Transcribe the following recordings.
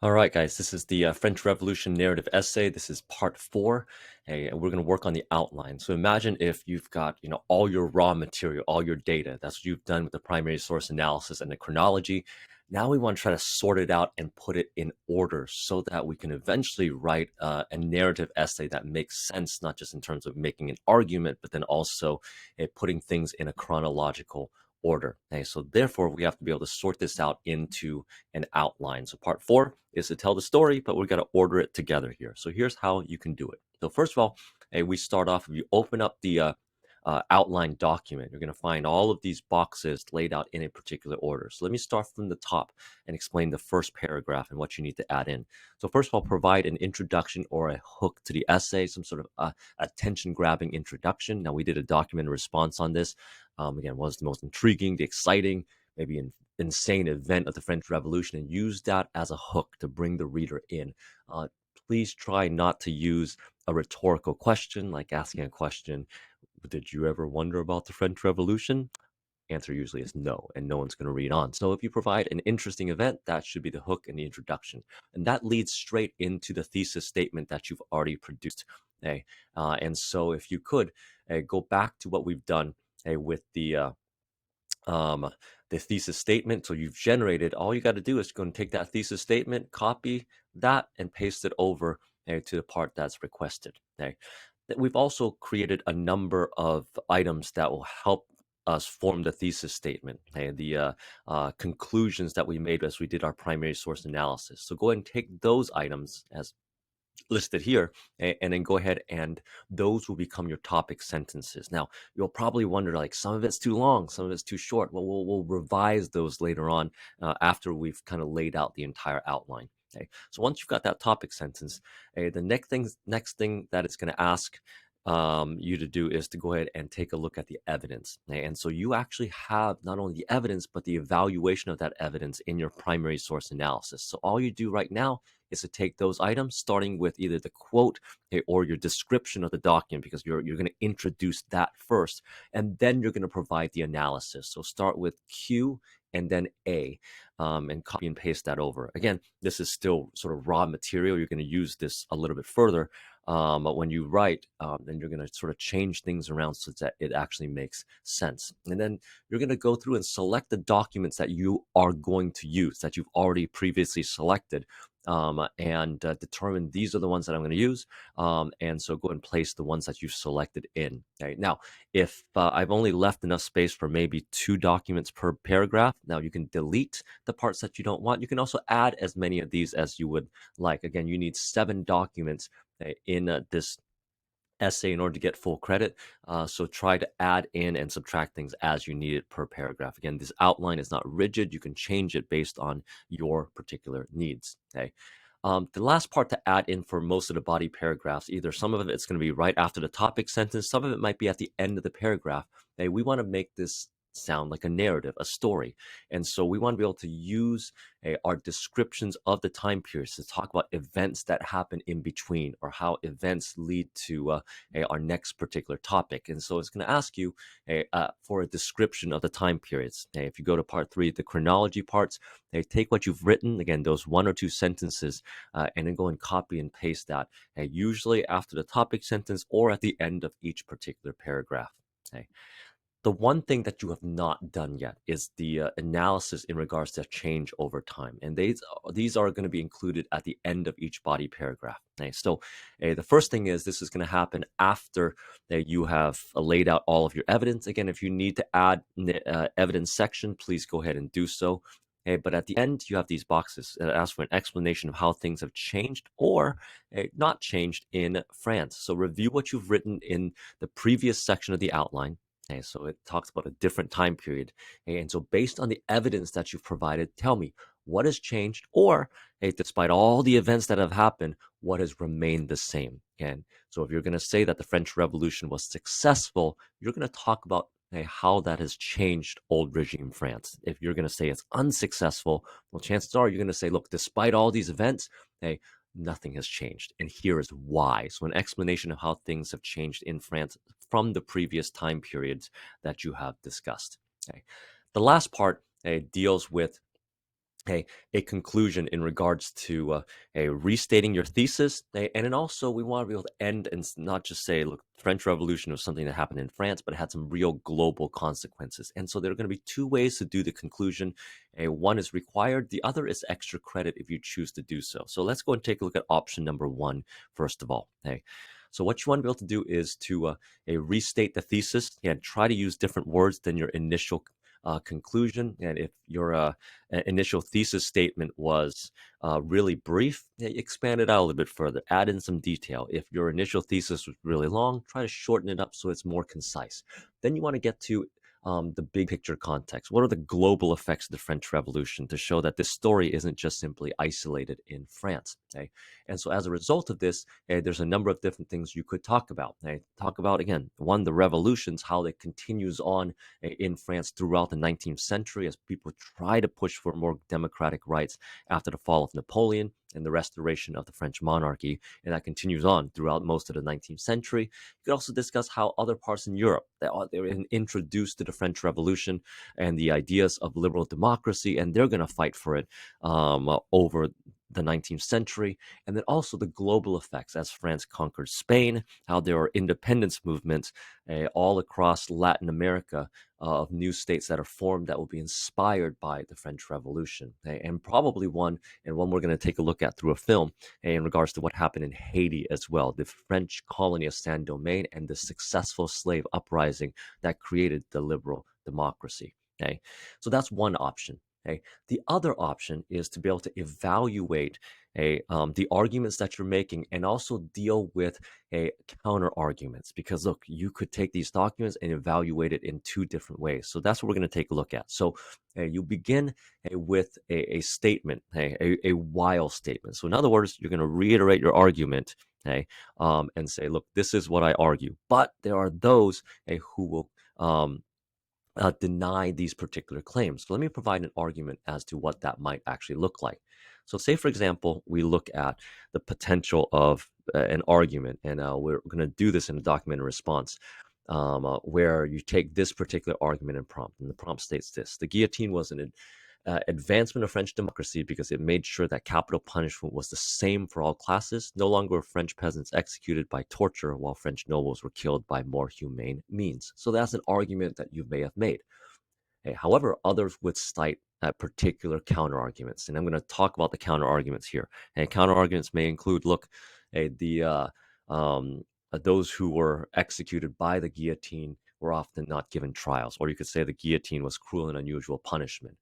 All right, guys, this is the French Revolution narrative essay. This is part 4, and we're going to work on the outline. So imagine if you've got, all your raw material, all your data. That's what you've done with the primary source analysis and the chronology. Now we want to try to sort it out and put it in order so that we can eventually write a narrative essay that makes sense, not just in terms of making an argument, but then also putting things in a chronological order. Okay, so therefore, we have to be able to sort this out into an outline. So part 4 is to tell the story, but we're going to order it together here. So here's how you can do it. So first of all, we start off, if you open up the outline document, you're going to find all of these boxes laid out in a particular order. So let me start from the top and explain the first paragraph and what you need to add in. So first of all, provide an introduction or a hook to the essay, some sort of attention-grabbing introduction. Now, we did a documented response on this. Again, what was the most intriguing, the exciting, maybe insane event of the French Revolution, and use that as a hook to bring the reader in. Please try not to use a rhetorical question, like asking a question, did you ever wonder about the French Revolution? Answer usually is no, and no one's going to read on. So if you provide an interesting event, that should be the hook in the introduction. And that leads straight into the thesis statement that you've already produced. Okay? And so if you could go back to what we've done with um, the thesis statement. So you've generated, all you got to do is go and take that thesis statement, copy that, and paste it over to the part that's requested. Okay. We've also created a number of items that will help us form the thesis statement, okay, the conclusions that we made as we did our primary source analysis. So go ahead and take those items as listed here, and then go ahead and those will become your topic sentences. Now, you'll probably wonder, like, some of it's too long, some of it's too short. Well, we'll revise those later on after we've kind of laid out the entire outline. Okay, so once you've got that topic sentence, the next thing that it's going to ask you to do is to go ahead and take a look at the evidence. Okay? And so you actually have not only the evidence, but the evaluation of that evidence in your primary source analysis. So all you do right now is to take those items, starting with either the quote, okay, or your description of the document, because you're going to introduce that first, and then you're going to provide the analysis. So start with Q and then A, and copy and paste that over. Again, this is still sort of raw material. You're going to use this a little bit further, but when you write, then you're going to sort of change things around so that it actually makes sense. And then you're going to go through and select the documents that you are going to use, that you've already previously selected, and determine these are the ones that I'm going to use. And so go and place the ones that you've selected in. Okay. Now, if I've only left enough space for maybe 2 documents per paragraph, now you can delete the parts that you don't want. You can also add as many of these as you would like. Again, you need 7 documents in this essay in order to get full credit. So try to add in and subtract things as you need it per paragraph. Again, this outline is not rigid. You can change it based on your particular needs. Okay. The last part to add in for most of the body paragraphs, either some of it's going to be right after the topic sentence, some of it might be at the end of the paragraph. Okay, we want to make this sound like a narrative, a story. And so we want to be able to use our descriptions of the time periods to talk about events that happen in between, or how events lead to our next particular topic. And so it's going to ask you for a description of the time periods. If you go to part 3, the chronology parts, take what you've written, again, those 1 or 2 sentences, and then go and copy and paste that, usually after the topic sentence or at the end of each particular paragraph. Okay. The one thing that you have not done yet is the analysis in regards to change over time. And these are going to be included at the end of each body paragraph. Okay, so the first thing is this is going to happen after you have laid out all of your evidence. Again, if you need to add evidence section, please go ahead and do so. Okay, but at the end, you have these boxes that ask for an explanation of how things have changed or not changed in France. So review what you've written in the previous section of the outline. Okay, so it talks about a different time period. Okay, and so based on the evidence that you've provided, tell me what has changed, or despite all the events that have happened, what has remained the same. And so if you're going to say that the French Revolution was successful, you're going to talk about how that has changed old regime France. If you're going to say it's unsuccessful, well, chances are you're going to say, look, despite all these events, nothing has changed. And here is why. So an explanation of how things have changed in France from the previous time periods that you have discussed. Okay. The last part deals with a conclusion in regards to a restating your thesis, and then also we want to be able to end and not just say, look, French Revolution was something that happened in France, but it had some real global consequences. And so there are going to be two ways to do the conclusion. One is required, the other is extra credit if you choose to do so. So let's go and take a look at option number one first of all. So what you want to be able to do is to restate the thesis and try to use different words than your initial conclusion. And if your initial thesis statement was really brief, expand it out a little bit further, add in some detail. If your initial thesis was really long, try to shorten it up so it's more concise. Then you want to get to the big picture context. What are the global effects of the French Revolution to show that this story isn't just simply isolated in France? And so as a result of this, there's a number of different things you could talk about. Talk about, again, one, the revolutions, how it continues on in France throughout the 19th century as people try to push for more democratic rights after the fall of Napoleon and the restoration of the French monarchy. And that continues on throughout most of the 19th century. You could also discuss how other parts in Europe that they were introduced to the French Revolution and the ideas of liberal democracy, and they're going to fight for it over the 19th century. And then also the global effects as France conquered Spain, how there are independence movements all across Latin America of new states that are formed that will be inspired by the French Revolution. And probably one we're going to take a look at through a film in regards to what happened in Haiti as well, the French colony of Saint-Domingue and the successful slave uprising that created the liberal democracy. So that's one option. The other option is to be able to evaluate the arguments that you're making and also deal with counter arguments, because look, you could take these documents and evaluate it in two different ways. So that's what we're going to take a look at. So you begin with a statement, a while statement. So in other words, you're going to reiterate your argument, and say, look, this is what I argue, but there are those who will deny these particular claims. So let me provide an argument as to what that might actually look like. So say, for example, we look at the potential of an argument, and we're going to do this in a documented response, where you take this particular argument and prompt. And the prompt states this: the guillotine was an advancement of French democracy because it made sure that capital punishment was the same for all classes. No longer were French peasants executed by torture while French nobles were killed by more humane means. So that's an argument that you may have made. However, others would cite particular counter arguments, and I'm going to talk about the counter arguments here. And counter arguments may include, look, those who were executed by the guillotine were often not given trials, or you could say the guillotine was cruel and unusual punishment.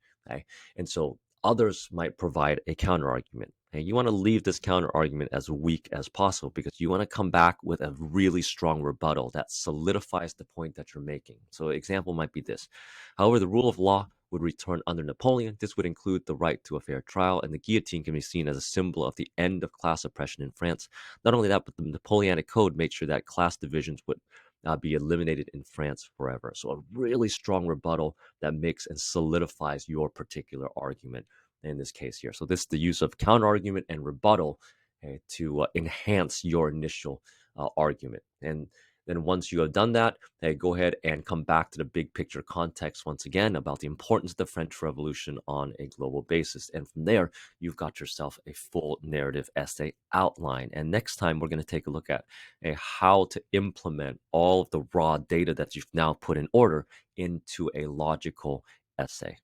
And so others might provide a counter argument. And you want to leave this counter argument as weak as possible because you want to come back with a really strong rebuttal that solidifies the point that you're making. So, example might be this: however, the rule of law would return under Napoleon. This would include the right to a fair trial, and the guillotine can be seen as a symbol of the end of class oppression in France. Not only that, but the Napoleonic Code made sure that class divisions would be eliminated in France forever. So a really strong rebuttal that makes and solidifies your particular argument in this case here. So this is the use of counter argument and rebuttal to enhance your initial argument. And then once you have done that, go ahead and come back to the big picture context once again about the importance of the French Revolution on a global basis. And from there, you've got yourself a full narrative essay outline. And next time, we're going to take a look at how to implement all of the raw data that you've now put in order into a logical essay.